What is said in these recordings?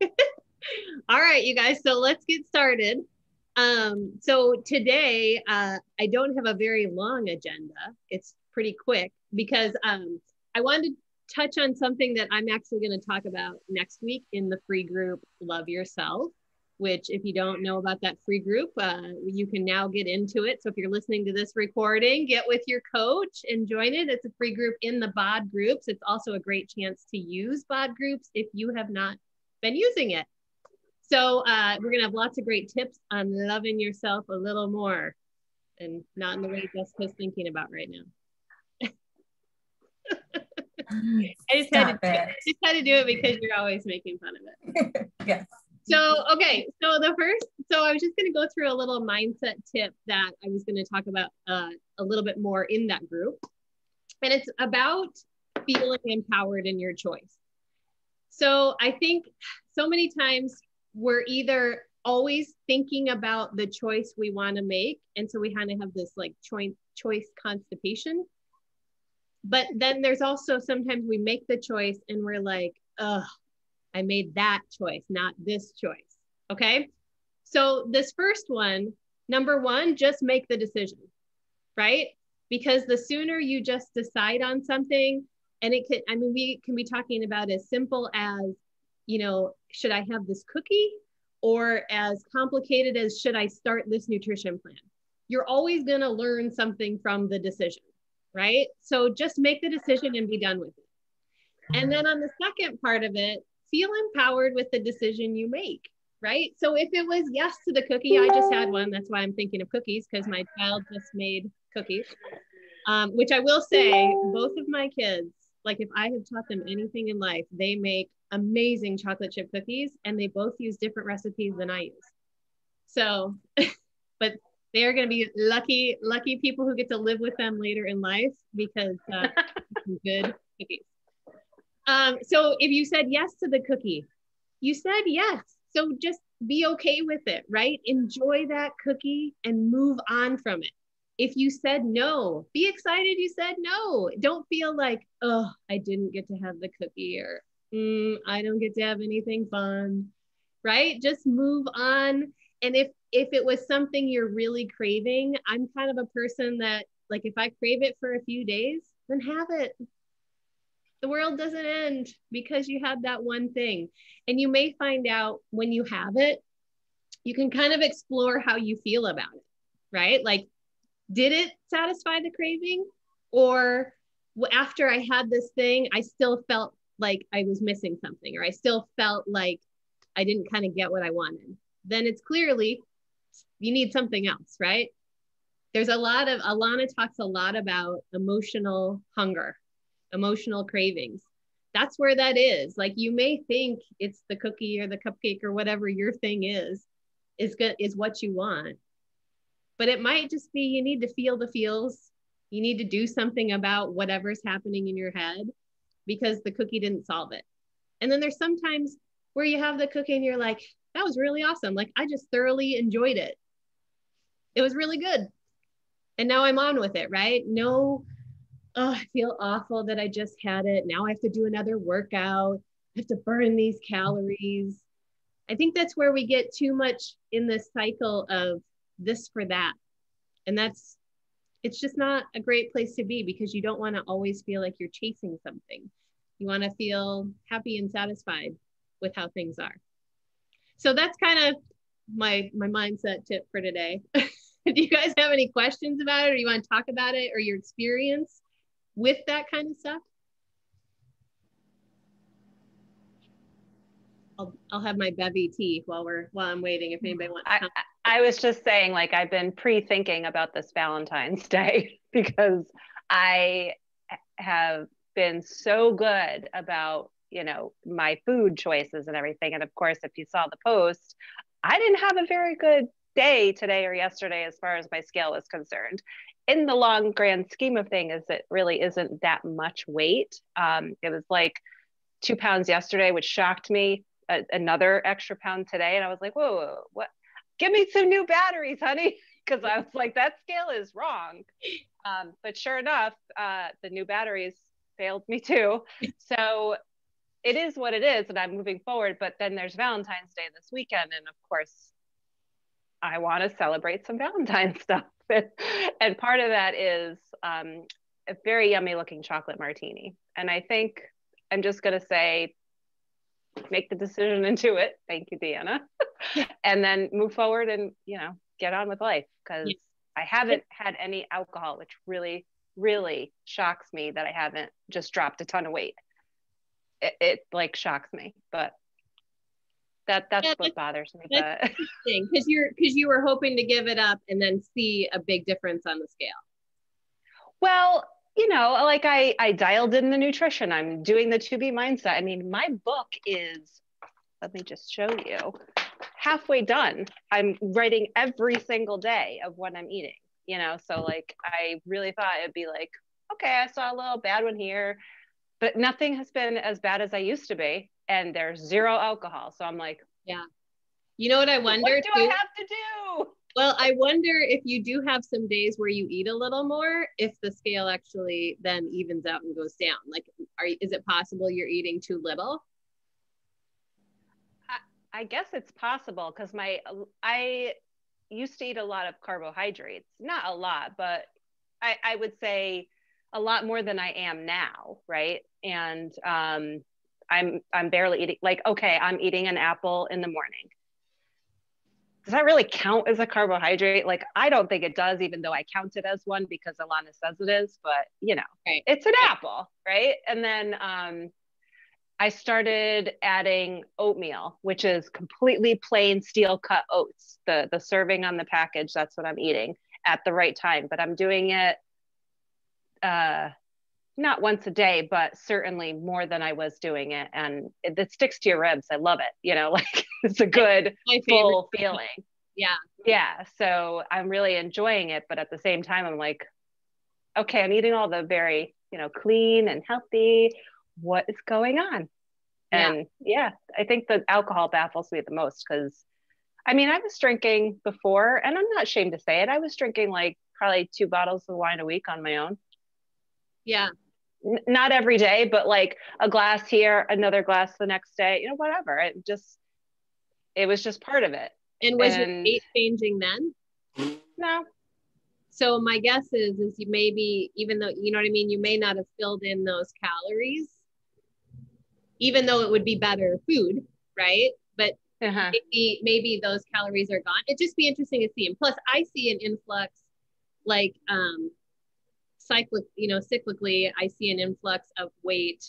All right, you guys. So let's get started. So today, I don't have a very long agenda. It's pretty quick because I wanted to touch on something that I'm actually going to talk about next week in the free group, Love Yourself, which if you don't know about that free group, you can now get into it. So if you're listening to this recording, get with your coach and join it. It's a free group in the BOD groups. It's also a great chance to use BOD groups if you have not been using it. So we're going to have lots of great tips on loving yourself a little more and not in the way Jessica's thinking about right now. I just had to do it because you're always making fun of it. Yes. So, okay. So I was just going to go through a little mindset tip that I was going to talk about a little bit more in that group. And it's about feeling empowered in your choice. So I think so many times we're either always thinking about the choice we want to make. And so we kind of have this like choice constipation. But then there's also sometimes we make the choice and we're like, ugh, I made that choice, not this choice. Okay. So this first one, number one, just make the decision, right? Because the sooner you just decide on something, and it could, I mean, we can be talking about as simple as, you know, should I have this cookie? Or as complicated as, should I start this nutrition plan? You're always going to learn something from the decision, right? So just make the decision and be done with it. And then on the second part of it, feel empowered with the decision you make, right? So if it was yes to the cookie, I just had one. That's why I'm thinking of cookies, because my child just made cookies, which I will say, both of my kids, like if I have taught them anything in life, they make amazing chocolate chip cookies, and they both use different recipes than I use. So, but they are going to be lucky people who get to live with them later in life, because good cookies. So if you said yes to the cookie, you said yes. So just be okay with it, right? Enjoy that cookie and move on from it. If you said no, be excited you said no. Don't feel like, oh, I didn't get to have the cookie, or I don't get to have anything fun, right? Just move on. And if it was something you're really craving, I'm kind of a person that, like, if I crave it for a few days, then have it. The world doesn't end because you had that one thing. And you may find out when you have it, you can kind of explore how you feel about it, right? Like, did it satisfy the craving? Or after I had this thing, I still felt like I was missing something, or I still felt like I didn't kind of get what I wanted. Then it's clearly you need something else, right? There's Alana talks a lot about emotional hunger, emotional cravings. That's where that is. Like, you may think it's the cookie or the cupcake or whatever your thing is what you want. But it might just be you need to feel the feels. You need to do something about whatever's happening in your head, because the cookie didn't solve it. And then there's sometimes where you have the cookie and you're like, that was really awesome. Like, I just thoroughly enjoyed it. It was really good. And now I'm on with it, right? No, oh, I feel awful that I just had it. Now I have to do another workout. I have to burn these calories. I think that's where we get too much in this cycle of this for that. And it's just not a great place to be, because you don't want to always feel like you're chasing something. You want to feel happy and satisfied with how things are. So that's kind of my mindset tip for today. Do you guys have any questions about it, or you want to talk about it, or your experience with that kind of stuff? I'll have my bevy tea while I'm waiting, if anybody wants to come. I was just saying, like, I've been pre-thinking about this Valentine's Day because I have been so good about, you know, my food choices and everything. And of course, if you saw the post, I didn't have a very good day today or yesterday as far as my scale is concerned. In the long grand scheme of things, it really isn't that much weight. It was like 2 pounds yesterday, which shocked me. Another extra pound today, and I was like, whoa, what? Give me some new batteries, honey, because I was like, that scale is wrong. But sure enough, the new batteries failed me too. So it is what it is, and I'm moving forward. But then there's Valentine's Day this weekend, and of course, I want to celebrate some Valentine stuff. And part of that is a very yummy looking chocolate martini. And I think I'm just going to say, make the decision and do it. Thank you, Deanna. And then move forward and, you know, get on with life, because I haven't had any alcohol, which really, really shocks me that I haven't just dropped a ton of weight. It like shocks me, but that's what bothers me. But interesting, because you were hoping to give it up and then see a big difference on the scale. Well, you know, like I dialed in the nutrition. I'm doing the 2B mindset. I mean, my book is, let me just show you, halfway done. I'm writing every single day of what I'm eating, you know? So like, I really thought it'd be like, okay, I saw a little bad one here, but nothing has been as bad as I used to be. And there's zero alcohol. So I'm like, yeah. You know what I wonder? What do I have to do? Well, I wonder if you do have some days where you eat a little more, if the scale actually then evens out and goes down. Like, is it possible you're eating too little? I guess it's possible, because I used to eat a lot of carbohydrates. Not a lot, but I would say a lot more than I am now, right? And I'm barely eating, like, okay, I'm eating an apple in the morning. Does that really count as a carbohydrate? Like, I don't think it does, even though I count it as one because Alana says it is, but you know, It's an apple, right? And then I started adding oatmeal, which is completely plain steel cut oats. The serving on the package, that's what I'm eating at the right time. But I'm doing it not once a day, but certainly more than I was doing it. And it sticks to your ribs. I love it. You know, like it's a good full feeling. Yeah. Yeah. So I'm really enjoying it. But at the same time, I'm like, okay, I'm eating all the very, you know, clean and healthy. What is going on? And yeah, I think the alcohol baffles me the most, because I mean, I was drinking before, and I'm not ashamed to say it. I was drinking like probably 2 bottles of wine a week on my own. Yeah. Not every day, but like a glass here, another glass the next day, you know, whatever. It was just part of it. And was your weight changing then? No. So my guess is you maybe, even though, you know what I mean, you may not have filled in those calories, even though it would be better food, right? But maybe those calories are gone. It'd just be interesting to see. And plus, I see an influx, like cyclically, I see an influx of weight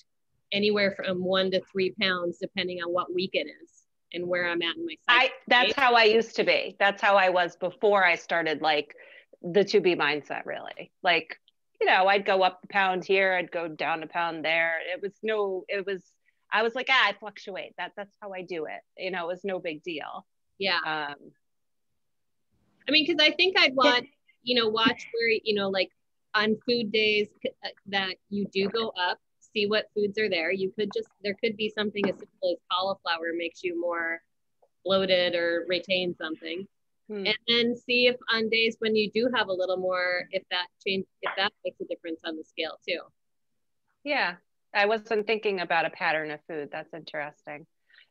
anywhere from 1 to 3 pounds, depending on what week it is and where I'm at in my cycle. That's how I used to be. That's how I was before I started like the 2B mindset, really. Like, you know, I'd go up a pound here, I'd go down a pound there. I was like, I fluctuate. That's how I do it. You know, it was no big deal. Yeah. I mean, because I think I'd want, you know, watch where, you know, like on food days that you do go up, see what foods are there. There could be something as simple as cauliflower makes you more bloated or retain something. And then see if on days when you do have a little more, if that makes a difference on the scale too. Yeah. I wasn't thinking about a pattern of food. That's interesting.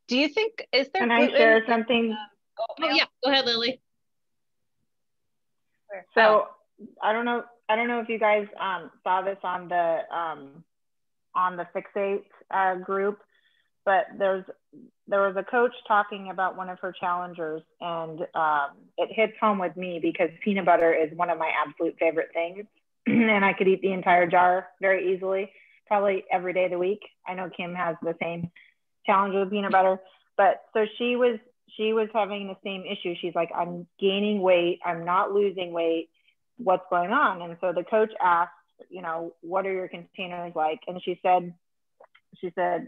Do you think, is there? Can I share something? Oh yeah, go ahead, Lily. So I don't know if you guys saw this on the Fixate group, but there was a coach talking about one of her challengers, and it hits home with me because peanut butter is one of my absolute favorite things, and I could eat the entire jar very easily, probably every day of the week. I know Kim has the same challenge with peanut butter, but so she was having the same issue. She's like, I'm gaining weight, I'm not losing weight, what's going on? And so the coach asked, you know, what are your containers like? And she said,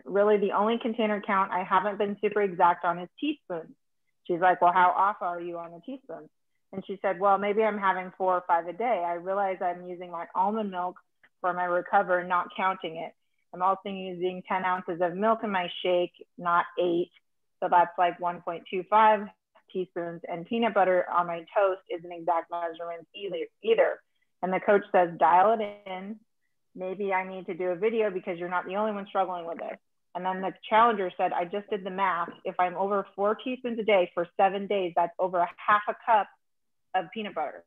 really the only container count I haven't been super exact on is teaspoons. She's like, well, how off are you on the teaspoons? And she said, well, maybe I'm having 4 or 5 a day. I realize I'm using my almond milk for my recover, not counting it. I'm also using 10 ounces of milk in my shake, not 8. So that's like 1.25 teaspoons. And peanut butter on my toast isn't exact measurements either. And the coach says, dial it in. Maybe I need to do a video because you're not the only one struggling with this. And then the challenger said, I just did the math. If I'm over 4 teaspoons a day for 7 days, that's over a half a cup of peanut butter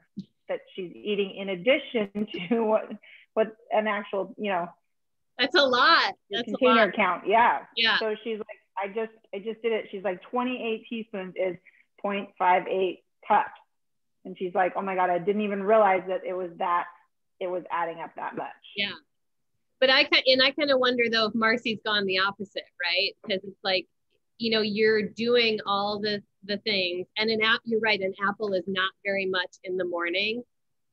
that she's eating in addition to what an actual, you know, that's a lot. That's container a lot. count. Yeah. Yeah. So she's like, I just did it. She's like, 28 teaspoons is 0.58 cups. And she's like, oh my God, I didn't even realize that it was adding up that much. Yeah. But I kind of wonder though, if Marcy's gone the opposite, right? Because it's like, you know, you're doing all the things, and you're right, an apple is not very much in the morning.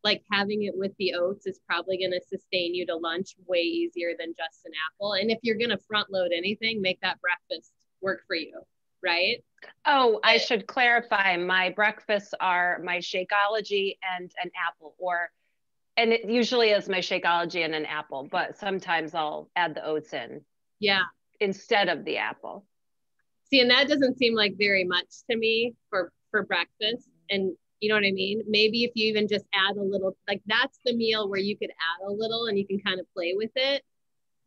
Like having it with the oats is probably going to sustain you to lunch way easier than just an apple. And if you're going to front load anything, make that breakfast work for you, right? Oh, I should clarify. My breakfasts are my Shakeology and an apple, and it usually is my Shakeology and an apple, but sometimes I'll add the oats in. Yeah. Instead of the apple. See, and that doesn't seem like very much to me for breakfast. And you know what I mean? Maybe if you even just add a little, like that's the meal where you could add a little and you can kind of play with it.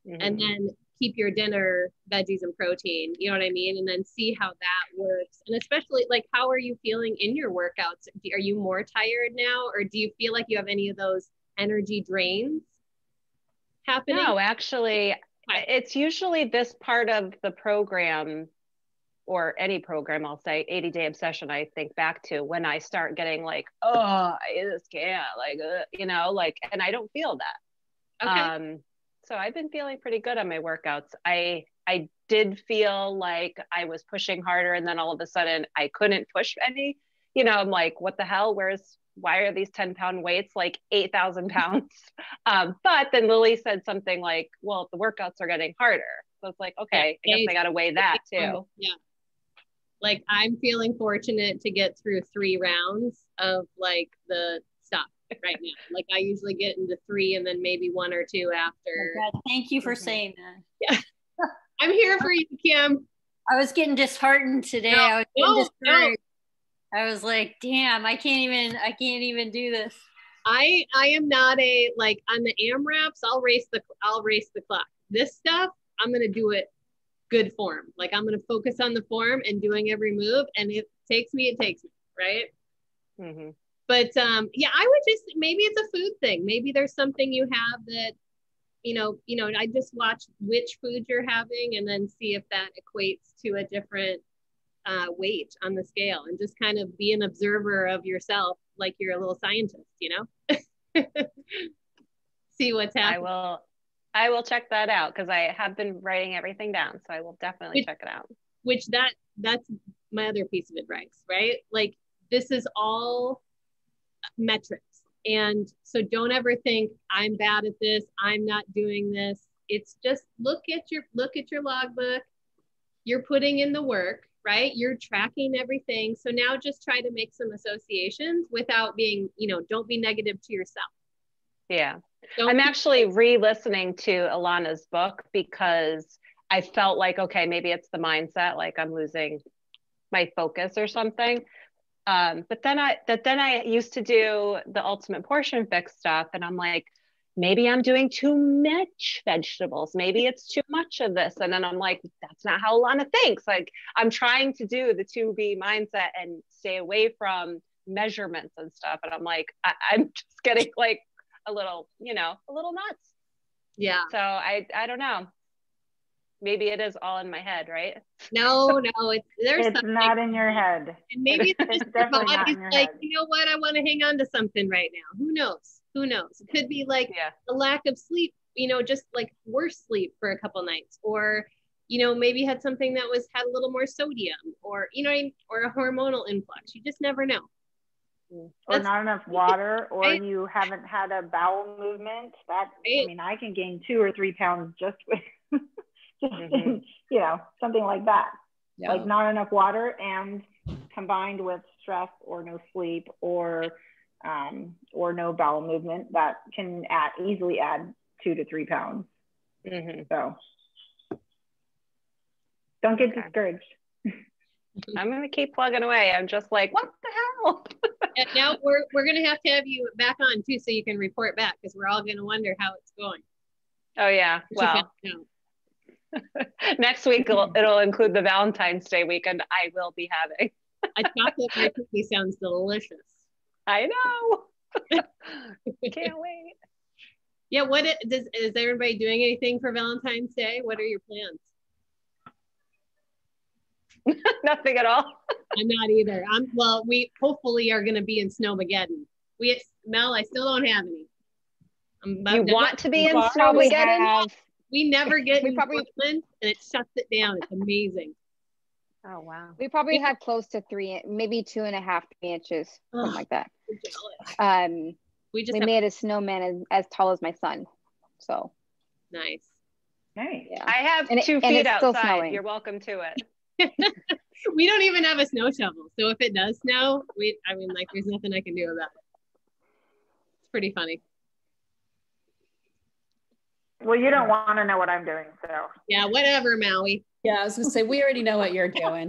Mm-hmm. And then keep your dinner veggies and protein, you know what I mean? And then see how that works. And especially like, how are you feeling in your workouts? Are you more tired now? Or do you feel like you have any of those energy drains happening? No, actually, it's usually this part of the program, or any program, I'll say 80-day obsession, I think back to when I start getting like, oh, I just can't, like, you know, like, and I don't feel that. Okay. So I've been feeling pretty good on my workouts. I did feel like I was pushing harder, and then all of a sudden I couldn't push any, you know, I'm like, what the hell? Why are these 10-pound weights like 8,000 pounds? But then Lily said something like, well, the workouts are getting harder. So it's like, okay, I guess I got to weigh that too. Yeah. Like I'm feeling fortunate to get through 3 rounds of like the stuff right now. Like I usually get into 3 and then maybe 1 or 2 after. Oh God, thank you for saying that. Yeah. I'm here for you, Kim. I was getting disheartened today. I was getting discouraged. I was like, damn, I can't even do this. I am not like on the AMRAPs, I'll race the clock. This stuff, I'm going to do it good form. Like I'm going to focus on the form and doing every move. And if it takes me, it takes me. Right. Mm-hmm. But yeah, I would just, maybe it's a food thing. Maybe there's something you have that, you know, I just watch which food you're having and then see if that equates to a different weight on the scale, and just kind of be an observer of yourself. Like you're a little scientist, you know, see what's happening. I will check that out because I have been writing everything down. So I will definitely check it out. Which that's my other piece of advice, right? Like this is all metrics. And so don't ever think I'm bad at this, I'm not doing this. It's just look at your logbook. You're putting in the work, right? You're tracking everything. So now just try to make some associations without being, don't be negative to yourself. Yeah. I'm actually re-listening to Alana's book because I felt like, okay, maybe it's the mindset, like I'm losing my focus or something. But then I used to do the Ultimate Portion Fix stuff, and I'm like, maybe I'm doing too much vegetables. Maybe it's too much of this. And then I'm like, that's not how Alana thinks. Like I'm trying to do the 2B mindset and stay away from measurements and stuff. And I'm like, I'm just getting like a little nuts. Yeah. So I don't know. Maybe it is all in my head, right? No, it's not in your head. And maybe it's definitely not in your head. You know what? I want to hang on to something right now. Who knows? It could be like a lack of sleep, just like worse sleep for a couple nights, or, maybe had something that had a little more sodium, or, or a hormonal influx. You just never know. Or not enough water, or you haven't had a bowel movement. I can gain 2 or 3 pounds just with, something like that. Yeah. Like not enough water and combined with stress or no sleep or no bowel movement, that can easily add 2 to 3 pounds. Mm-hmm. So don't get discouraged. I'm going to keep plugging away. I'm just like, what the hell? And now we're going to have you back on too, so you can report back, because we're all going to wonder how it's going. Oh yeah. Well, Next week it'll include the Valentine's Day weekend I will be having. A chocolate chip cookie sounds delicious. I know. Can't wait. Yeah, is everybody doing anything for Valentine's Day? What are your plans? Nothing at all. I'm not either. We hopefully are going to be in Snowmageddon. Mel, I still don't have any. You want to be in Snowmageddon? We never get in Portland, and it shuts it down. It's amazing. Oh wow. We probably have close to 3, maybe 2.5 inches, something like that. We made a snowman as tall as my son. So nice. Yeah. I have 2 feet outside. You're welcome to it. We don't even have a snow shovel. So if it does snow, there's nothing I can do about it. It's pretty funny. Well, you don't want to know what I'm doing, so. Yeah, whatever, Maui. Yeah, I was gonna say, we already know what you're doing.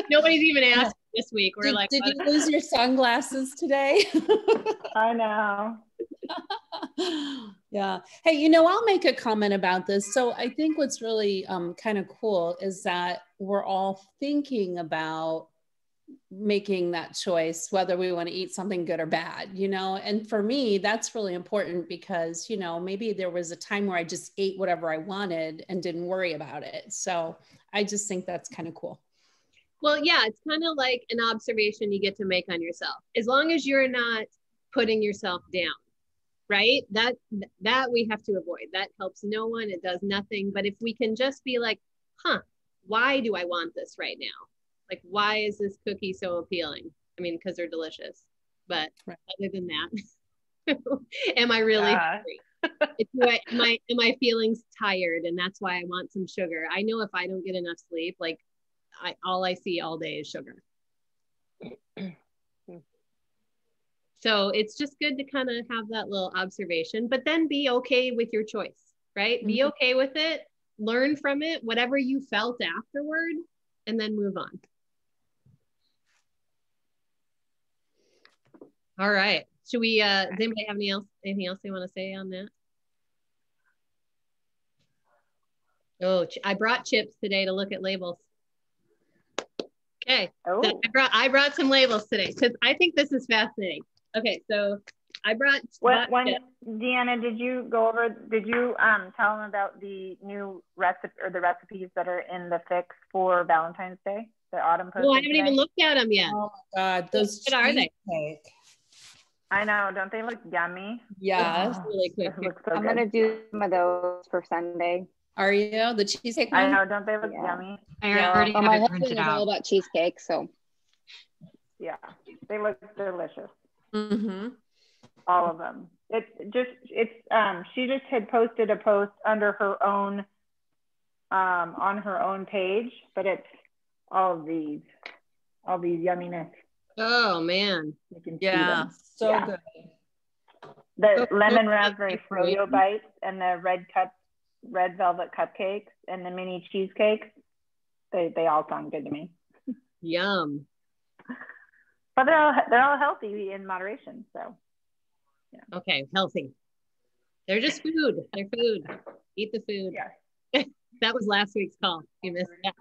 Nobody's even asked this week. We're did you lose your sunglasses today? I know. Yeah. Hey, I'll make a comment about this. So I think what's really kind of cool is that we're all thinking about making that choice, whether we want to eat something good or bad, and for me, that's really important because, maybe there was a time where I just ate whatever I wanted and didn't worry about it. So I just think that's kind of cool. Well, yeah, it's kind of like an observation you get to make on yourself. As long as you're not putting yourself down, right? That we have to avoid. That helps no one. It does nothing. But if we can just be like, why do I want this right now? Like, why is this cookie so appealing? I mean, because they're delicious. But other than that, am I really hungry? Am I feeling tired? And that's why I want some sugar. I know if I don't get enough sleep, like all I see all day is sugar. So it's just good to kind of have that little observation, but then be okay with your choice, right? Mm-hmm. Be okay with it, learn from it, whatever you felt afterward, and then move on. All right. Should we, does anybody have anything else they want to say on that? Oh, I brought chips today to look at labels. Okay. Oh. So I brought some labels today because I think this is fascinating. Okay, so I brought. Deanna, did you tell them about the new recipe or the recipes that are in the fix for Valentine's Day? The autumn post. Oh, I haven't even looked at them yet. Oh my God, those what are they? I know, don't they look yummy? Yes. Really quick. I'm gonna do some of those for Sunday. Are you the cheesecake one? I know, don't they look yummy? I already have my husband is all about cheesecake, so. Yeah, they look delicious. Mm-hmm. All of them. She just had posted a post under her own, on her own page, but it's all these yumminess. Oh man. Yeah, so good. The lemon raspberry froyo bites and the red velvet cupcakes and the mini cheesecakes. They all sound good to me. Yum. But they're all healthy in moderation, so. Yeah. Okay, healthy. They're just food. They're food. Eat the food. Yeah. That was last week's call. You missed that.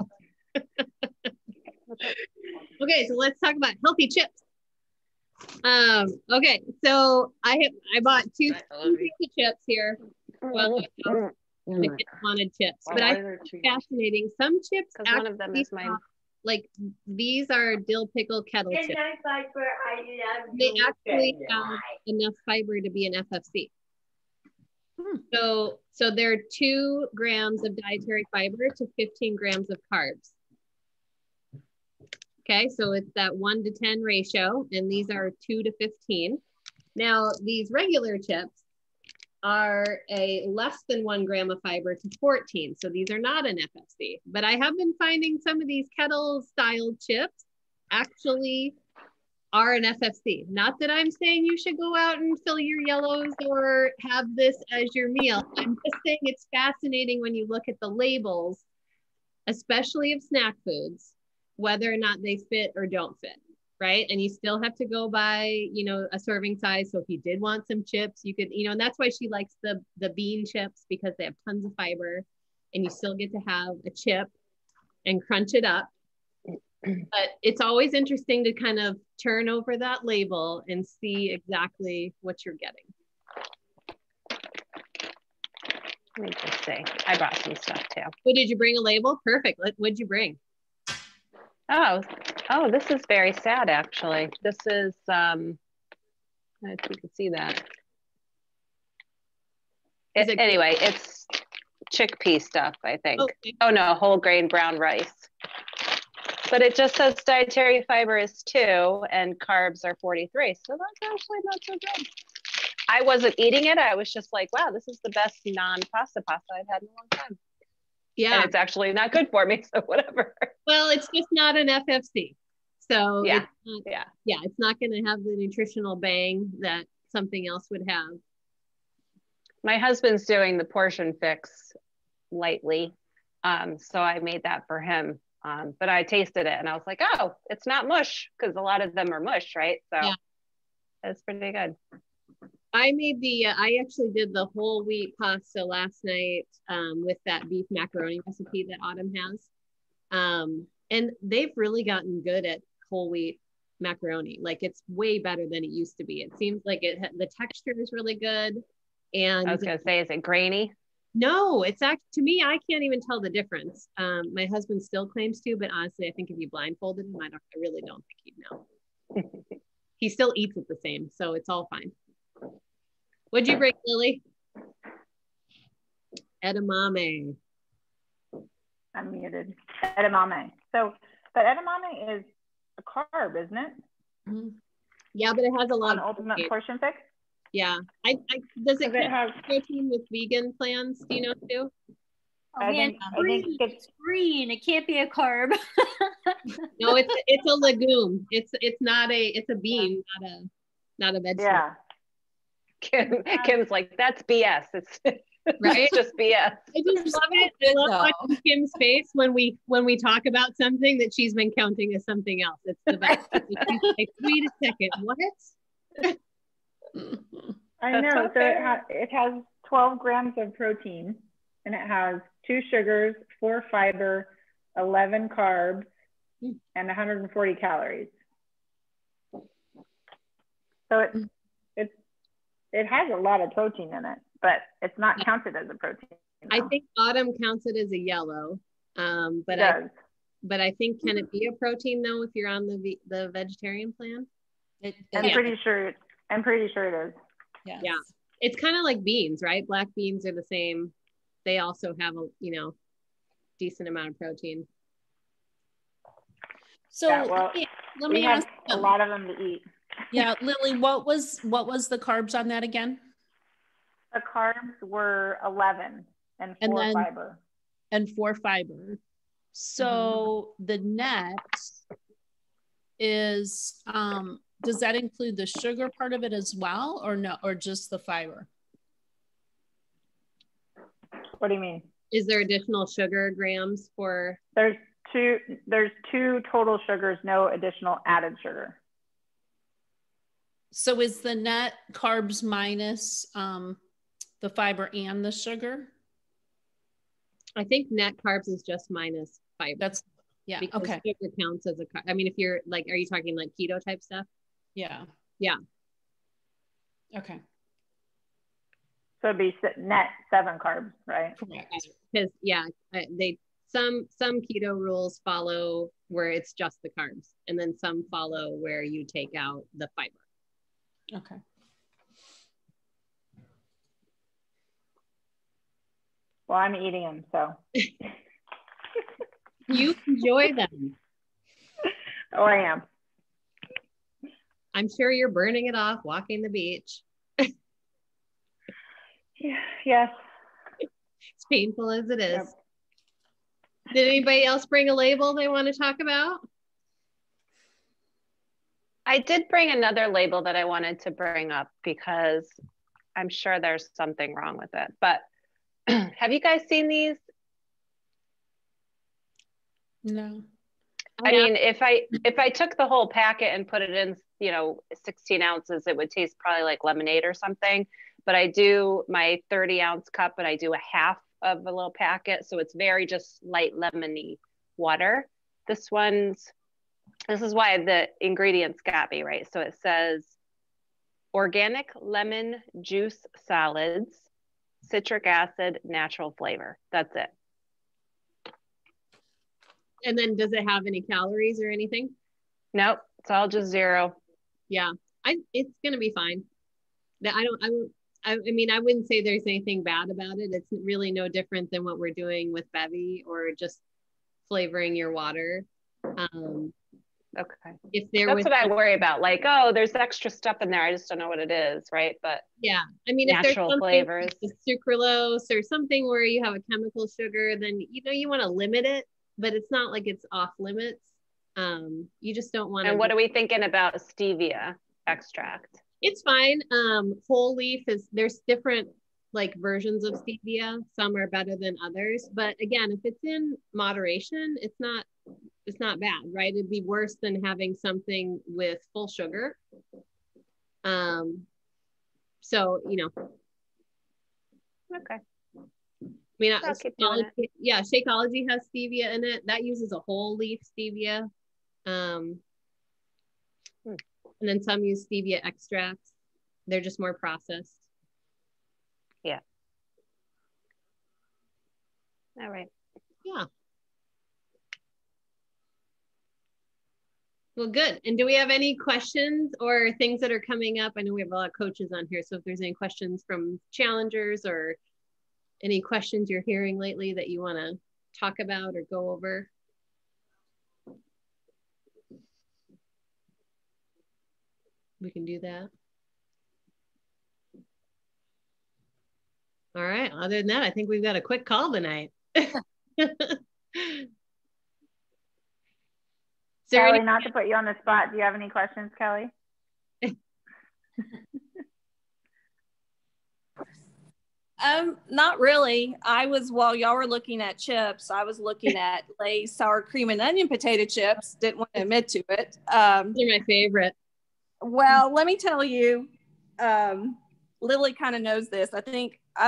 Okay, so let's talk about healthy chips. Okay, so I bought two pieces of chips here. Well, I wanted chips, but I think it's fascinating. Some chips actually, one of them is mine. Like these are dill pickle kettle chips. They actually have enough fiber to be an FFC. So they're 2 grams of dietary fiber to 15 grams of carbs. Okay, so it's that 1 to 10 ratio, and these are 2 to 15. Now, these regular chips are a less than 1 gram of fiber to 14. So these are not an FFC, but I have been finding some of these kettle style chips actually are an FFC. Not that I'm saying you should go out and fill your yellows or have this as your meal. I'm just saying it's fascinating when you look at the labels, especially of snack foods, whether or not they fit or don't fit. Right. And you still have to go by, a serving size. So if you did want some chips, you could, and that's why she likes the bean chips because they have tons of fiber and you still get to have a chip and crunch it up. But it's always interesting to kind of turn over that label and see exactly what you're getting. Let me just see. I brought some stuff too. Oh, did you bring a label? Perfect. What'd you bring? Oh, this is very sad, actually. This is, I don't know if you can see that. Anyway, it's chickpea stuff, I think. Okay. Oh no, whole grain brown rice. But it just says dietary fiber is 2 and carbs are 43. So that's actually not so good. I wasn't eating it. I was just like, wow, this is the best non-pasta pasta I've had in a long time. Yeah. And it's actually not good for me, so whatever. Well, it's just not an FFC. So yeah, it's not going to have the nutritional bang that something else would have. My husband's doing the portion fix lightly. So I made that for him. But I tasted it and I was like, oh, it's not mush, because a lot of them are mush, right? So it's pretty good. I actually did the whole wheat pasta last night with that beef macaroni recipe that Autumn has. And they've really gotten good at whole wheat macaroni. Like, it's way better than it used to be. It seems like the texture is really good. And I was going to say, is it grainy? No, it's to me, I can't even tell the difference. My husband still claims to, but honestly, I think if you blindfolded him, I really don't think he'd know. He still eats it the same, so it's all fine. What'd you bring, Lily? Edamame. I'm muted. Edamame. But edamame is a carb, isn't it? Mm-hmm. Yeah, but it has a lot of ultimate portion fix. Yeah. Does it have protein with vegan plans? Do you know too? Oh, man, it's green. It can't be a carb. No, it's a legume. It's a bean, not a vegetable. Yeah. Kim's like, that's BS. It's right? It's just BS. I just love it. I love watching Kim's face when we talk about something that she's been counting as something else. It's the best. She's like, wait a second, what? I know. So it has 12 grams of protein, and it has 2 sugars, 4 fiber, 11 carbs, and 140 calories. So it has a lot of protein in it, but it's not counted as a protein. I think Autumn counts it as a yellow, but I think, can it be a protein though if you're on the vegetarian plan? I'm pretty sure it is. Yes. Yeah, it's kind of like beans, right? Black beans are the same. They also have a decent amount of protein. So let me ask a lot of them to eat. Yeah, Lily, what was the carbs on that again? The carbs were 11 and 4 fiber. And 4 fiber. So the net is does that include the sugar part of it as well, or no, or just the fiber? What do you mean? Is there additional sugar grams for? There's two total sugars, no additional added sugar. So is the net carbs minus the fiber and the sugar? I think net carbs is just minus fiber. That's because okay. Sugar counts as a carb. I mean, if you're like, are you talking like keto type stuff? Yeah. Okay. So it'd be net 7 carbs, right? Correct. Because some keto rules follow where it's just the carbs, and then some follow where you take out the fiber. Okay. Well, I'm eating them, so. You enjoy them. Oh, I am. I'm sure you're burning it off walking the beach. Yes. As painful as it is. Yep. Did anybody else bring a label they want to talk about? I did bring another label that I wanted to bring up because I'm sure there's something wrong with it. But have you guys seen these? No. I mean, if I took the whole packet and put it in, 16 ounces, it would taste probably like lemonade or something. But I do my 30-ounce cup and I do a half of a little packet. So it's very just light lemony water. This is why the ingredients got me, right? So it says organic lemon juice solids, citric acid, natural flavor. That's it. And then does it have any calories or anything? Nope, it's all just 0. Yeah, it's gonna be fine. I mean, I wouldn't say there's anything bad about it. It's really no different than what we're doing with Bevy or just flavoring your water. Okay. That's what I worry about. Like, oh, there's extra stuff in there. I just don't know what it is, right? But yeah, I mean, if there's something flavors, like sucralose or something where you have a chemical sugar, then you want to limit it, but it's not like it's off limits. You just don't want to. And what are we thinking about stevia extract? It's fine. Whole leaf there's different like versions of stevia. Some are better than others, but again, if it's in moderation, it's not bad, right? It'd be worse than having something with full sugar. So, Okay. I mean, Shakeology has stevia in it. That uses a whole leaf stevia. And then some use stevia extracts. They're just more processed. Yeah. All right. Yeah. Well, good. And do we have any questions or things that are coming up? I know we have a lot of coaches on here. So if there's any questions from challengers or any questions you're hearing lately that you want to talk about or go over. We can do that. All right. Other than that, I think we've got a quick call tonight. Kelly, not to put you on the spot, do you have any questions, Kelly? Not really. While y'all were looking at chips, I was looking at Lay's sour cream and onion potato chips. Didn't want to admit to it. They're my favorite. Well, let me tell you, Lily kind of knows this. I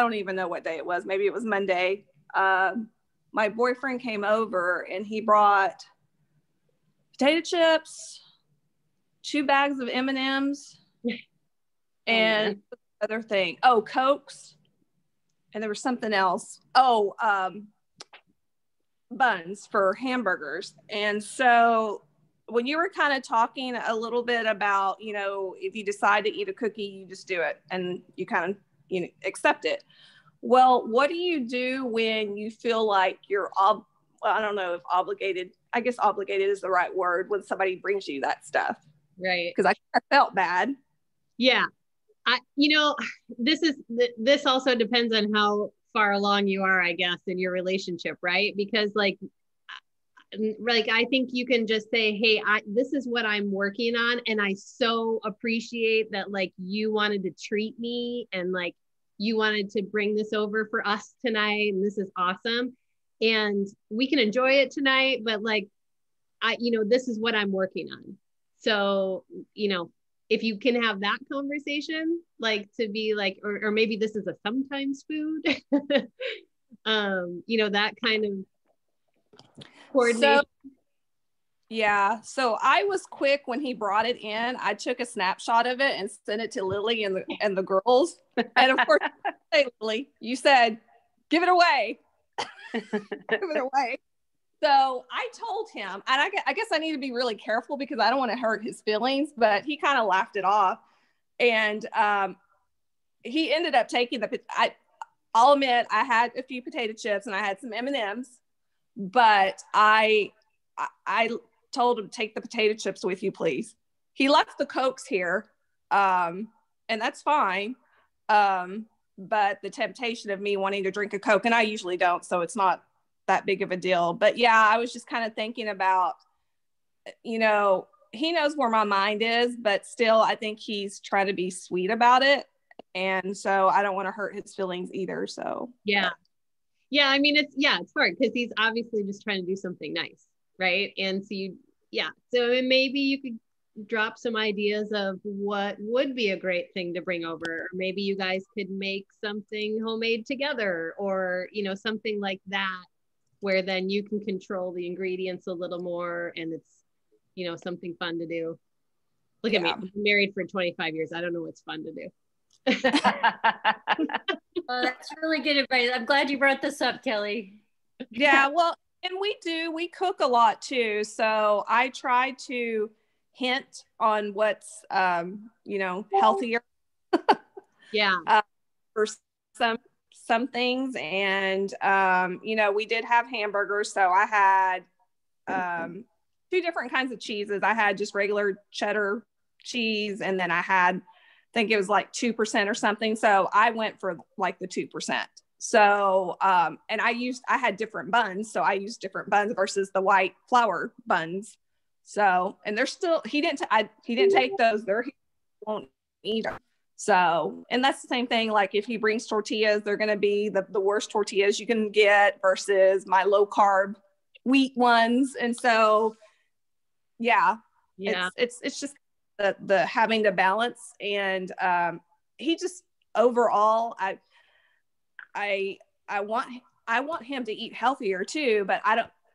don't even know what day it was. Maybe it was Monday. My boyfriend came over and he brought potato chips, 2 bags of M&Ms, and other thing. Oh, Cokes. And there was something else. Buns for hamburgers. And so when you were kind of talking a little bit about, if you decide to eat a cookie, you just do it and you kind of, accept it. Well, what do you do when you feel like you're, I don't know if obligated, I guess obligated is the right word, when somebody brings you that stuff. Right. Because I felt bad. Yeah. This also depends on how far along you are, I guess, in your relationship, right? Because like I think you can just say, hey, this is what I'm working on. And I so appreciate that, like, you wanted to treat me and like, you wanted to bring this over for us tonight. And this is awesome. And we can enjoy it tonight, but like, this is what I'm working on. So, if you can have that conversation, like to be like, or maybe this is a sometimes food, that kind of coordination. So I was quick when he brought it in. I took a snapshot of it and sent it to Lily and the girls. And of course, hey, Lily, you said, give it away. Give it away. So I told him, and I guess I need to be really careful because I don't want to hurt his feelings, but he kind of laughed it off. And he ended up taking I'll admit I had a few potato chips and I had some M&Ms, but I told him, take the potato chips with you, please. He left the Cokes here, and that's fine. But the temptation of me wanting to drink a Coke, and I usually don't, so it's not that big of a deal. But yeah, I was just kind of thinking about, he knows where my mind is, but still I think he's trying to be sweet about it. And so I don't want to hurt his feelings either. So yeah. I mean, it's hard because he's obviously just trying to do something nice. Right. And so so maybe you could drop some ideas of what would be a great thing to bring over, or maybe you guys could make something homemade together, or something like that, where then you can control the ingredients a little more, and it's something fun to do. Look at me, I've been married for 25 years. I don't know what's fun to do. Well, that's really good advice. I'm glad you brought this up, Kelly. Yeah, well, and we cook a lot too. So I try to hint on what's, healthier. Yeah. For some things. And, we did have hamburgers. So I had two different kinds of cheeses. I had just regular cheddar cheese, and then I had, I think it was like 2% or something. So I went for like the 2%. So, and I had different buns. So I used different buns versus the white flour buns. So, and they're still, he didn't take those. He won't eat them. So, and that's the same thing. Like if he brings tortillas, they're going to be the worst tortillas you can get versus my low carb wheat ones. And so, yeah. It's just the having to balance. And, he just overall, I want him to eat healthier too, but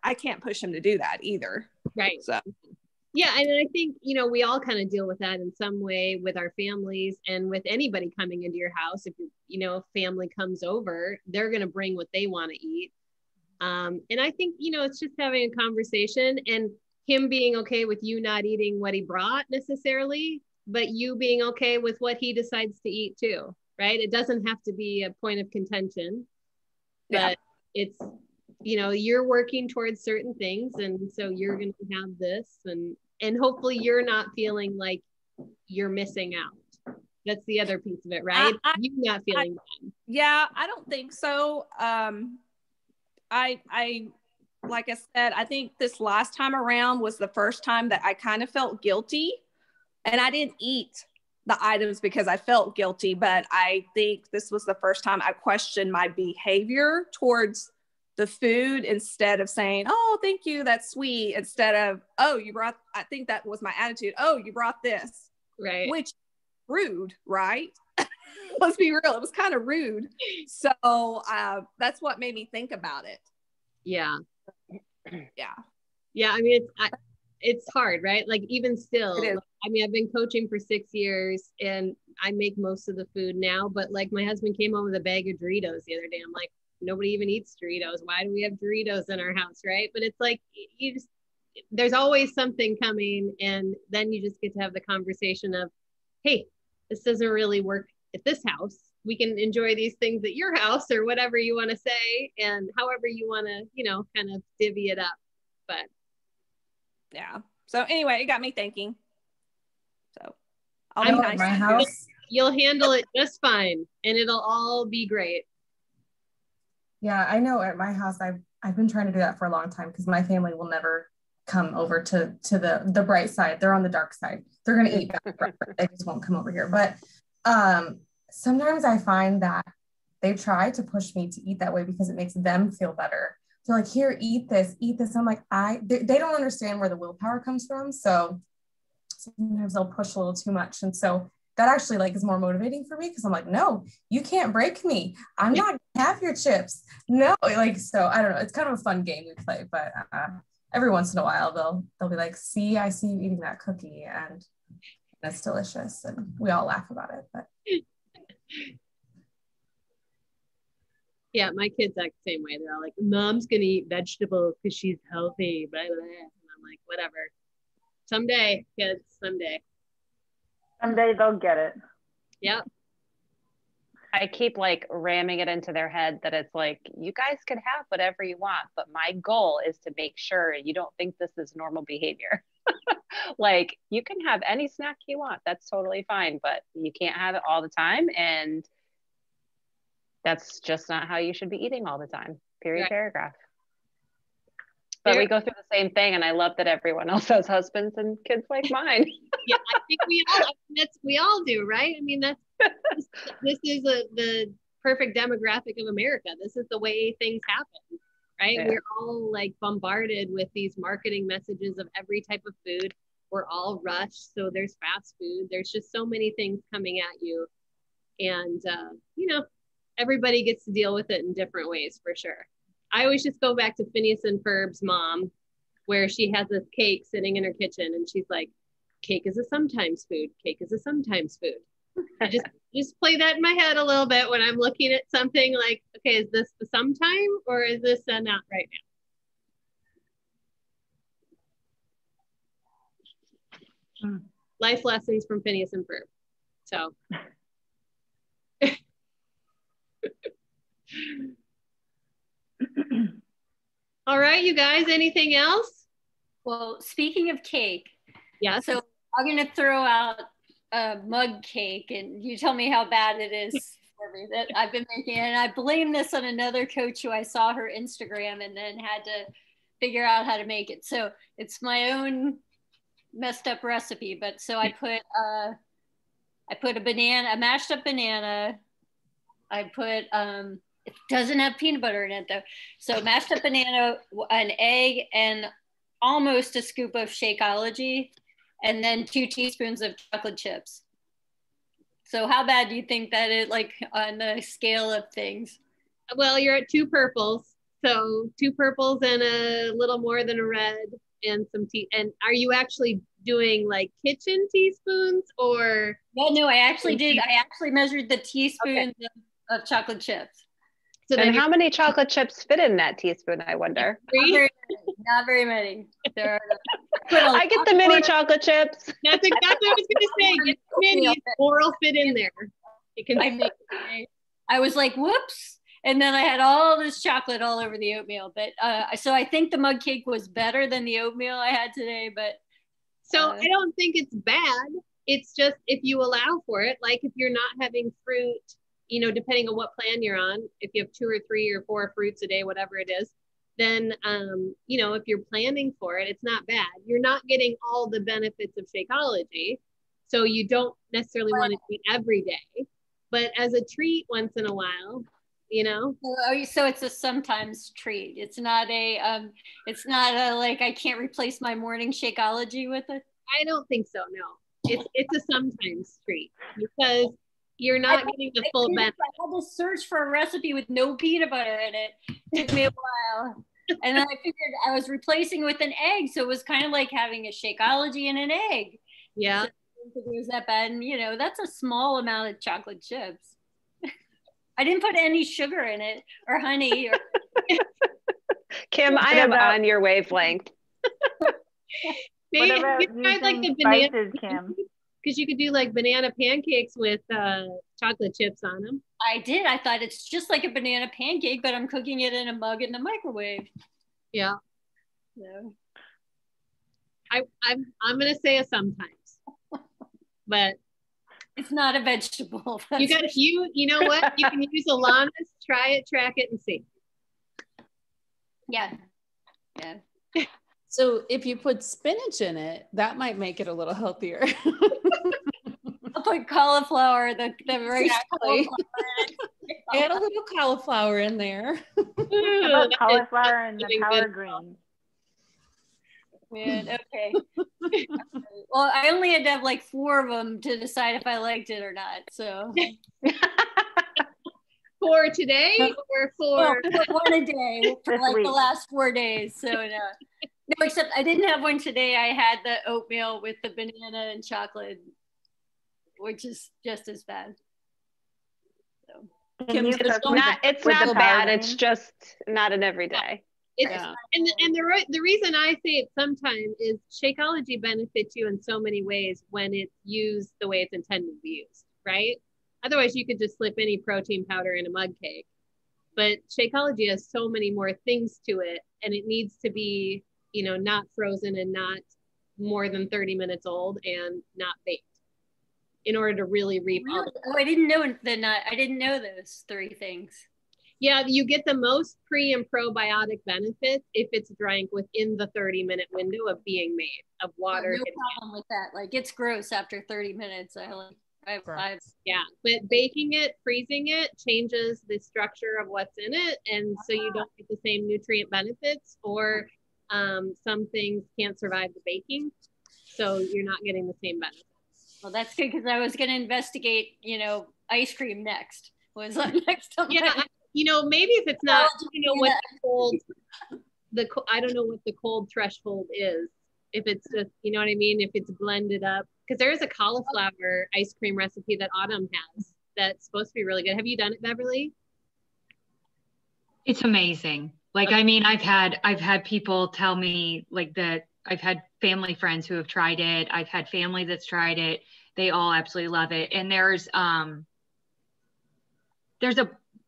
I can't push him to do that either. Right. So yeah, and I think we all kind of deal with that in some way with our families, and with anybody coming into your house. If family comes over, they're going to bring what they want to eat, and I think it's just having a conversation, and him being okay with you not eating what he brought necessarily, but you being okay with what he decides to eat too. Right? It doesn't have to be a point of contention, but it's, you're working towards certain things. And so you're going to have this, and hopefully you're not feeling like you're missing out. That's the other piece of it, right? You not feeling bad. Yeah, I don't think so. I like I said, I think this last time around was the first time that I kind of felt guilty, and I didn't eat the items because I felt guilty, but I think this was the first time I questioned my behavior towards the food, instead of saying, oh, thank you, that's sweet, instead of, oh, I think that was my attitude. Oh, you brought this. Right. Which rude, right? Let's be real. It was kind of rude. So that's what made me think about it. Yeah. Yeah. Yeah. I mean, it's hard, right? Like even still, I mean, I've been coaching for 6 years, and I make most of the food now, but like my husband came home with a bag of Doritos the other day. I'm like, nobody even eats Doritos. Why do we have Doritos in our house? Right. But it's like, there's always something coming. And then you just get to have the conversation of, hey, this doesn't really work at this house. We can enjoy these things at your house, or whatever you want to say, and however you want to, kind of divvy it up. But yeah. So anyway, it got me thinking. So I'll be nice. My house. You'll handle it just fine, and it'll all be great. Yeah, I know at my house, I've been trying to do that for a long time, because my family will never come over to the bright side. They're on the dark side. They're going to eat that. They just won't come over here. But sometimes I find that they try to push me to eat that way because it makes them feel better. They're like, here, eat this. I'm like, they don't understand where the willpower comes from. So sometimes they'll push a little too much. And so that actually is more motivating for me, because I'm like, no, you can't break me. I'm not gonna have your chips. No, so I don't know. It's kind of a fun game we play, but every once in a while they'll be like, see, I see you eating that cookie, and it's delicious, and we all laugh about it. But yeah, my kids act the same way. They're all like, Mom's gonna eat vegetables because she's healthy, blah, blah, blah. And I'm like, whatever. Someday, kids, someday. Someday they'll get it. Yep. I keep ramming it into their head that it's like, you guys can have whatever you want, but my goal is to make sure you don't think this is normal behavior. You can have any snack you want. That's totally fine, but you can't have it all the time. And that's just not how you should be eating all the time. Period. Right. Paragraph. But we go through the same thing, and I love that everyone else has husbands and kids like mine. Yeah, I think we all do, right? I mean, this is the perfect demographic of America. This is the way things happen, right? Yeah. We're all bombarded with these marketing messages of every type of food. we're all rushed. So there's fast food. There's just so many things coming at you. And, you know, everybody gets to deal with it in different ways for sure. I always just go back to Phineas and Ferb's mom, where she has this cake sitting in her kitchen and she's like, cake is a sometimes food. Cake is a sometimes food. I just play that in my head a little bit when I'm looking at something like, okay, is this the sometime or is this not right now? Life lessons from Phineas and Ferb. So. All right, you guys, anything else? Well, speaking of cake. Yes. So I'm going to throw out a mug cake and you tell me how bad it is for me that I've been making. And I blame this on another coach who I saw her Instagram and then had to figure out how to make it. So it's my own messed up recipe. But so I put a mashed up banana. I put, it doesn't have peanut butter in it though. So mashed up banana, an egg, and almost a scoop of Shakeology, and then 2 teaspoons of chocolate chips. So how bad do you think that is, like on the scale of things? Well, you're at 2 purples. So 2 purples and a little more than a red and some tea. And are you actually doing like kitchen teaspoons or? No, I actually did. I actually measured the teaspoons of chocolate chips. So and how many chocolate chips fit in that teaspoon, I wonder? Not very many. There are, I get the mini chocolate chips. That's exactly what I was going to say. Get the minis, or will fit in there. You can I was like, whoops. And then I had all this chocolate all over the oatmeal. But so I think the mug cake was better than the oatmeal I had today. But so I don't think it's bad. It's just if you allow for it, like if you're not having fruit, you know, depending on what plan you're on, if you have 2 or 3 or 4 fruits a day, whatever it is, then, you know, if you're planning for it, it's not bad. You're not getting all the benefits of Shakeology. So you don't necessarily want to eat every day, but as a treat once in a while, you know. So it's a sometimes treat. It's not a like I can't replace my morning Shakeology with it. I don't think so, no. It's a sometimes treat because you're not getting the full benefit. I had to search for a recipe with no peanut butter in it. It took me a while. And then I figured I was replacing with an egg. So it was kind of like having a Shakeology and an egg. Yeah. So I didn't think it was that bad. And, you know, that's a small amount of chocolate chips. I didn't put any sugar in it or honey. Or Kim, I am on your wavelength. What about like the banana Kim? Because you could do like banana pancakes with chocolate chips on them. I did. I thought it's just like a banana pancake, but I'm cooking it in a mug in the microwave. Yeah. So. I'm gonna say a sometimes, but it's not a vegetable. You know what? You can use Alana's. Try it, track it, and see. Yeah. So if you put spinach in it, that might make it a little healthier. I'll put cauliflower, the rice cauliflower. Add a little cauliflower in there. How about cauliflower and the power green? Man, okay. Well, I only had to have like 4 of them to decide if I liked it or not. So for today or for one a day for like the last 4 days. So no, except I didn't have one today. I had the oatmeal with the banana and chocolate, which is just as bad. So it's not bad. It's just not an everyday. And the reason I say it sometimes is Shakeology benefits you in so many ways when it's used the way it's intended to be used, right? Otherwise, you could just slip any protein powder in a mug cake. But Shakeology has so many more things to it, and it needs to be, you know, not frozen and not more than 30 minutes old and not baked in order to really reap all the I didn't know those 3 things. Yeah, you get the most pre and probiotic benefits if it's drank within the 30-minute window of being made of water. No problem with that. Like it's gross after 30 minutes. Yeah, but baking it, freezing it changes the structure of what's in it, and so you don't get the same nutrient benefits, or some things can't survive the baking. So you're not getting the same benefits. Well, that's good because I was going to investigate, ice cream next. Was next on my... Maybe if it's not, what I don't know what the cold threshold is. If it's just, you know what I mean? If it's blended up, because there is a cauliflower ice cream recipe that Autumn has that's supposed to be really good. Have you done it, Beverly? It's amazing. Like, I mean, I've had people tell me like that. I've had family friends who have tried it. I've had family that's tried it. They all absolutely love it. And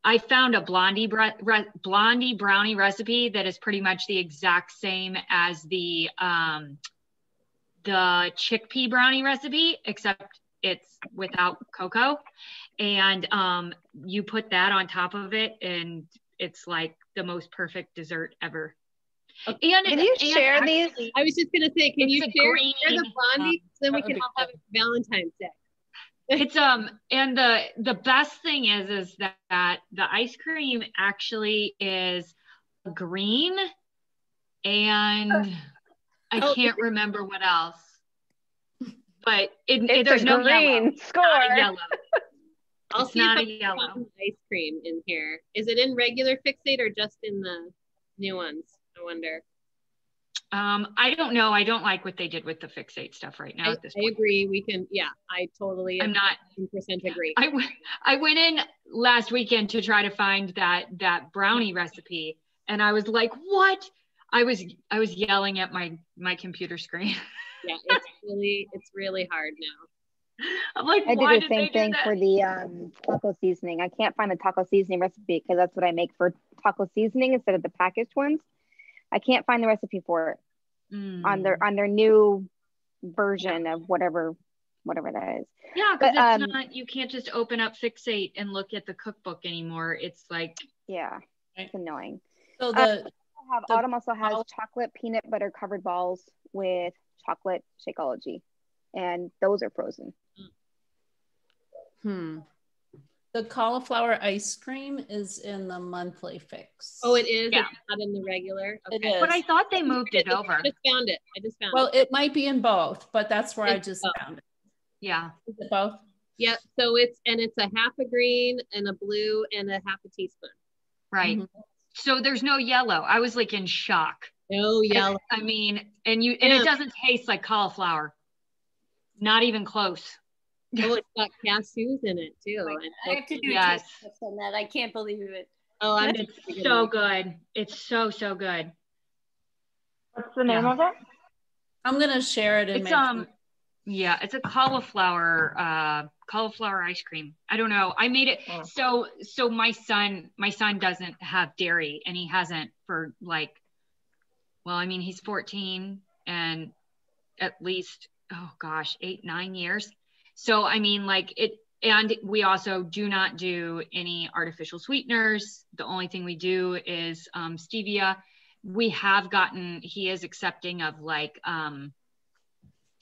I found a blondie brownie recipe that is pretty much the exact same as the chickpea brownie recipe, except it's without cocoa. And you put that on top of it, and it's like the most perfect dessert ever. Okay. Can you share these? I was just gonna say, can you share the blondie so then we can all have it for Valentine's Day? It's and the best thing is that the ice cream actually is green, and I can't remember what else, but there's no green yellow. Score. Not yellow. I'll see if I can find ice cream in here. Is it in regular Fix8 or just in the new ones? I wonder. I don't know. I don't like what they did with the Fix8 stuff right now. I agree. We can, I totally. I'm not 100% agree. I went in last weekend to try to find that brownie recipe, and I was like, "What?" I was yelling at my computer screen. Yeah, it's really hard now. I'm like, I did the same thing for the taco seasoning. I can't find the taco seasoning recipe because that's what I make for taco seasoning instead of the packaged ones. I can't find the recipe for it on their new version of whatever that is. Yeah, because it's not, you can't just open up Fix8 and look at the cookbook anymore. It's like, it's annoying. So Autumn also has chocolate peanut butter covered balls with chocolate Shakeology, and those are frozen. The cauliflower ice cream is in the monthly fix. Oh, it is? Yeah. It's not in the regular? Okay. It is. But I thought they moved it over. I just found it. Well, it might be in both, but that's where I just found it. Yeah. Is it both? Yep. So it's a half a green and a blue and a half a teaspoon. Right. So there's no yellow. I was like in shock. No yellow. I mean, and it doesn't taste like cauliflower. Not even close. Oh, it's got cashews in it too. I have to do a taste test on that. I can't believe it. Oh, it's so good. It's so good. What's the name of it? I'm gonna share it. It's it's a cauliflower ice cream. I don't know. I made it so my son doesn't have dairy, and he hasn't for he's 14 and at least 8-9 years. So I mean, and we also do not do any artificial sweeteners. The only thing we do is stevia. He is accepting of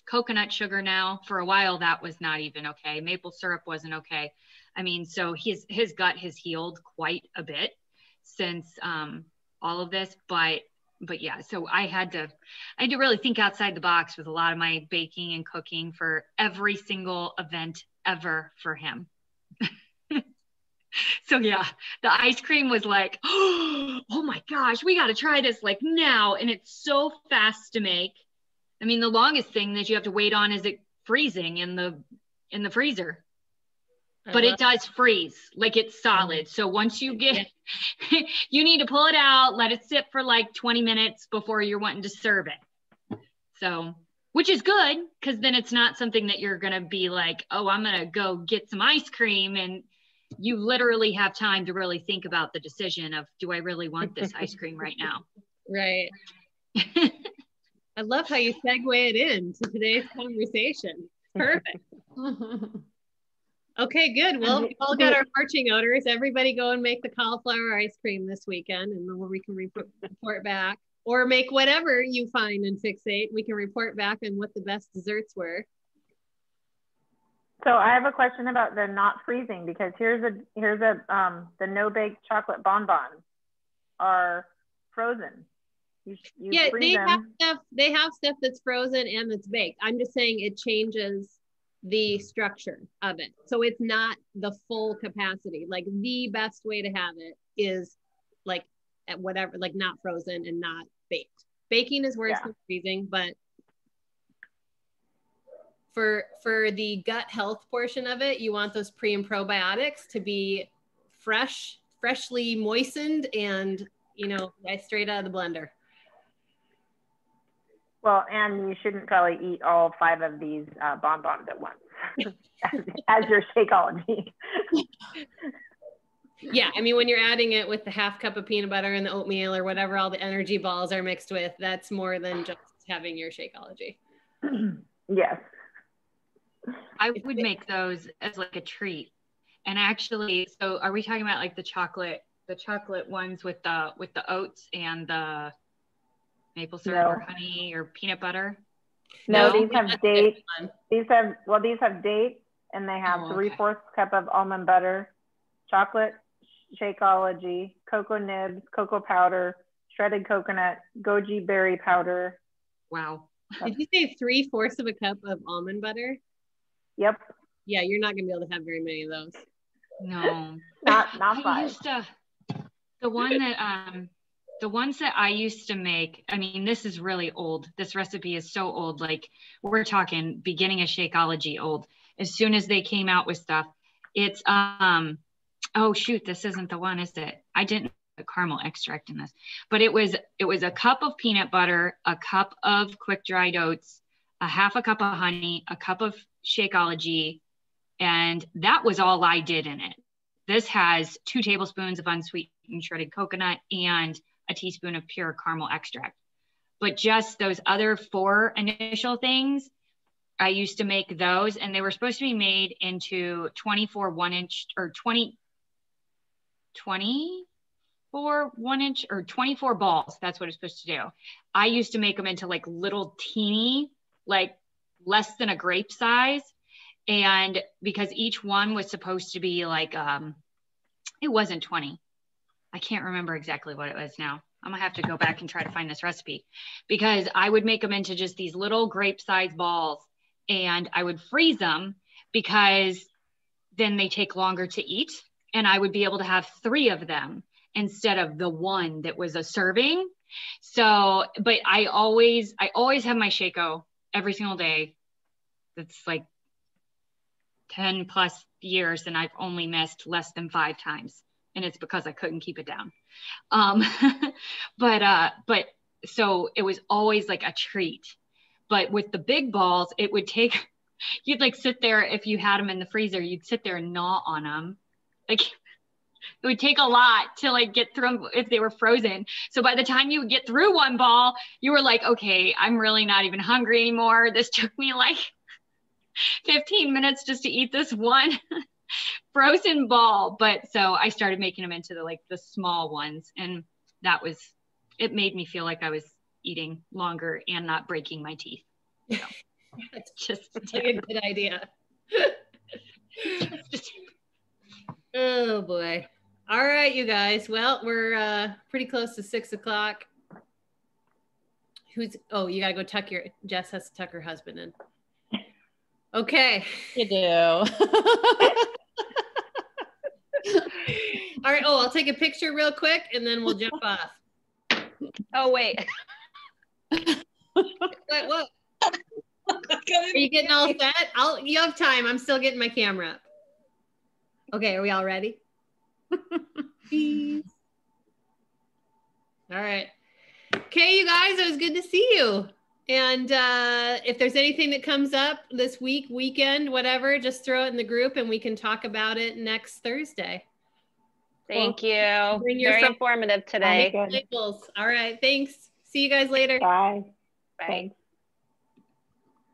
coconut sugar now. For a while that was not even okay. Maple syrup wasn't okay. I mean, so his gut has healed quite a bit since all of this, but yeah, so I had to really think outside the box with a lot of my baking and cooking for every single event ever for him. So yeah, the ice cream was like, oh my gosh, we got to try this now. And it's so fast to make. I mean, the longest thing that you have to wait on is it freezing in the freezer. But it does freeze, it's solid. So once you get, you need to pull it out, let it sit for 20 minutes before you're wanting to serve it. So, which is good, because then it's not something that you're going to be oh, I'm going to go get some ice cream. And you literally have time to really think about the decision of, do I really want this ice cream right now? Right. I love how you segue it into today's conversation. Perfect. Okay, good. Well, we all got our marching orders. Everybody go and make the cauliflower ice cream this weekend, and then we can report back, or make whatever you find in Fix8. We can report back on what the best desserts were. So I have a question about the not freezing, because here's the no bake chocolate bonbons are frozen. You Yeah, freeze them. they have stuff that's frozen and that's baked. I'm just saying it changes the structure of it. So it's not the full capacity. Like the best way to have it is like at whatever, like not frozen and not baked. Baking is worse than freezing, but for the gut health portion of it, you want those pre and probiotics to be freshly moistened and, you know, straight out of the blender. Well, and you shouldn't probably eat all 5 of these bonbons at once as your Shakeology. Yeah, I mean, when you're adding it with the half cup of peanut butter and the oatmeal or whatever all the energy balls are mixed with, that's more than just having your Shakeology. Yes. I would make those as like a treat. And actually, so are we talking about like the chocolate ones with the oats and the maple syrup or honey or peanut butter? No, these have dates. These have dates, and they have 3/4 cup of almond butter, chocolate Shakeology, cocoa nibs, cocoa powder, shredded coconut, goji berry powder. Wow. Did you say 3/4 of a cup of almond butter? Yep. Yeah, you're not gonna be able to have very many of those. No. not 5. The ones that I used to make, I mean, this is really old. This recipe is so old. Like we're talking beginning of Shakeology old. As soon as they came out with stuff, it's, oh shoot, this isn't the one, is it? I didn't put caramel extract in this, but it was a cup of peanut butter, a cup of quick dried oats, a half a cup of honey, a cup of Shakeology, and that was all I did in it. This has 2 tablespoons of unsweetened shredded coconut and a teaspoon of pure caramel extract. But just those other 4 initial things, I used to make those, and they were supposed to be made into 24 1-inch or 24 1-inch or 24 balls. That's what it's supposed to do. I used to make them into like little teeny, like less than a grape size. And because each one was supposed to be like, it wasn't 20. I can't remember exactly what it was now. I'm gonna have to go back and try to find this recipe, because I would make them into just these little grape size balls, and I would freeze them because then they take longer to eat, and I would be able to have 3 of them instead of the 1 that was a serving. So, but I always have my Shako every single day. That's like 10 plus years, and I've only missed less than 5 times. And it's because I couldn't keep it down. But so it was always like a treat. But with the big balls, it would take, you'd like sit there, if you had them in the freezer, you'd sit there and gnaw on them. Like it would take a lot to like get through them if they were frozen. So by the time you would get through one ball, you were like, okay, I'm really not even hungry anymore. This took me like 15 minutes just to eat this one frozen ball. But so I started making them into the small ones, and it made me feel like I was eating longer and not breaking my teeth. So that's just like a good idea. Oh boy. All right, you guys. Well, we're pretty close to 6 o'clock. You gotta go Jess has to tuck her husband in. Okay. You do. All right. I'll take a picture real quick and then we'll jump off. Oh, wait. What? Are you getting all set? You have time. I'm still getting my camera up. Okay. Are we all ready? Peace. All right. Okay, you guys, it was good to see you. And if there's anything that comes up this weekend, whatever, just throw it in the group and we can talk about it next Thursday. Thank you. Very informative today. All right. Thanks. See you guys later. Bye. Bye.